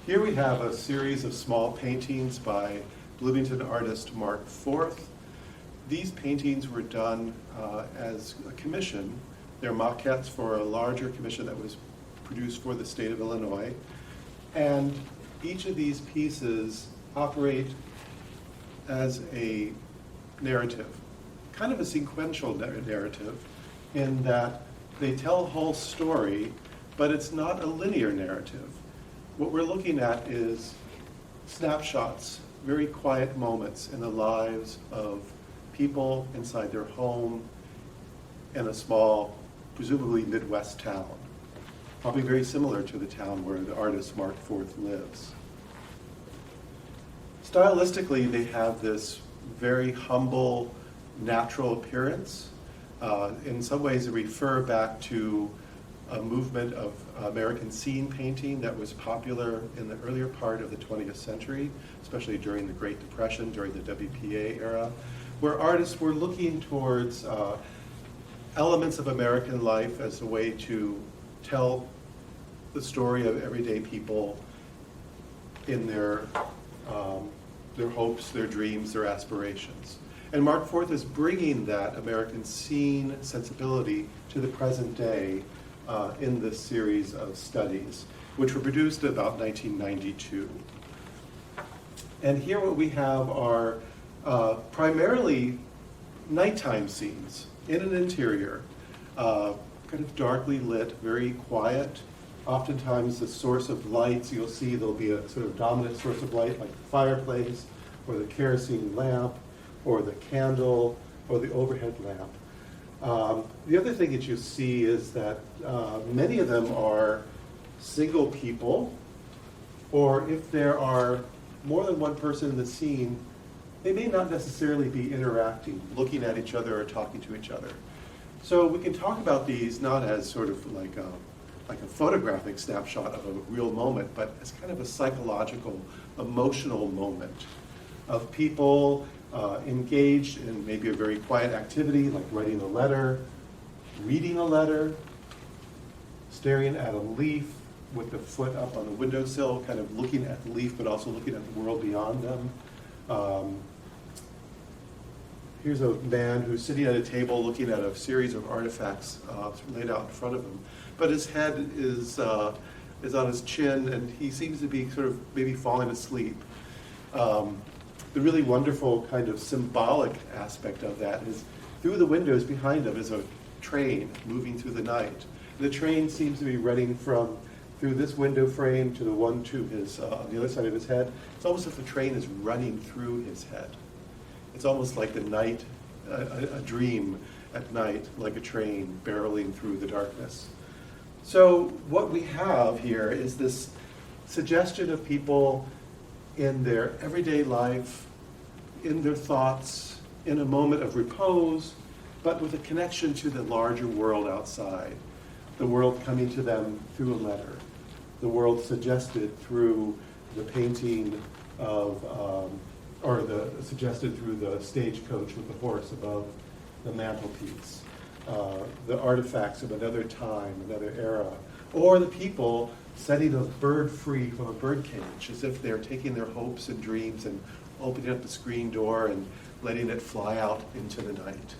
Here we have a series of small paintings by Bloomington artist Mark Forth. These paintings were done as a commission. They're maquettes for a larger commission that was produced for the state of Illinois. And each of these pieces operate as a narrative, kind of a sequential narrative, in that they tell a whole story, but it's not a linear narrative. What we're looking at is snapshots, very quiet moments in the lives of people inside their home in a small, presumably Midwest town, probably very similar to the town where the artist Mark Forth lives. Stylistically, they have this very humble, natural appearance. In some ways, they refer back to a movement of American scene painting that was popular in the earlier part of the 20th century, especially during the Great Depression, during the WPA era, where artists were looking towards elements of American life as a way to tell the story of everyday people in their hopes, their dreams, their aspirations. And Mark Forth is bringing that American scene sensibility to the present day in this series of studies, which were produced about 1992. And here what we have are primarily nighttime scenes in an interior, kind of darkly lit, very quiet. Oftentimes the source of lights, you'll see there'll be a sort of dominant source of light like the fireplace or the kerosene lamp or the candle or the overhead lamp. The other thing that you see is that many of them are single people, or if there are more than one person in the scene, they may not necessarily be interacting, looking at each other or talking to each other. So we can talk about these not as sort of like a photographic snapshot of a real moment, but as kind of a psychological, emotional moment of people engaged in maybe a very quiet activity like writing a letter, reading a letter, staring at a leaf with the foot up on the windowsill, kind of looking at the leaf but also looking at the world beyond them. Here's a man who's sitting at a table looking at a series of artifacts laid out in front of him, but his head is on his chin and he seems to be sort of maybe falling asleep. The really wonderful kind of symbolic aspect of that is through the windows behind him is a train moving through the night. The train seems to be running from through this window frame to the one to his on the other side of his head. It's almost as if the train is running through his head. It's almost like the night, a dream at night, like a train barreling through the darkness. So what we have here is this suggestion of people in their everyday life, in their thoughts, in a moment of repose, but with a connection to the larger world outside. The world coming to them through a letter. The world suggested through the painting of, suggested through the stagecoach with the horse above the mantelpiece. The artifacts of another time, another era. Or the people setting a bird free from a bird cage, as if they're taking their hopes and dreams and opening up the screen door and letting it fly out into the night.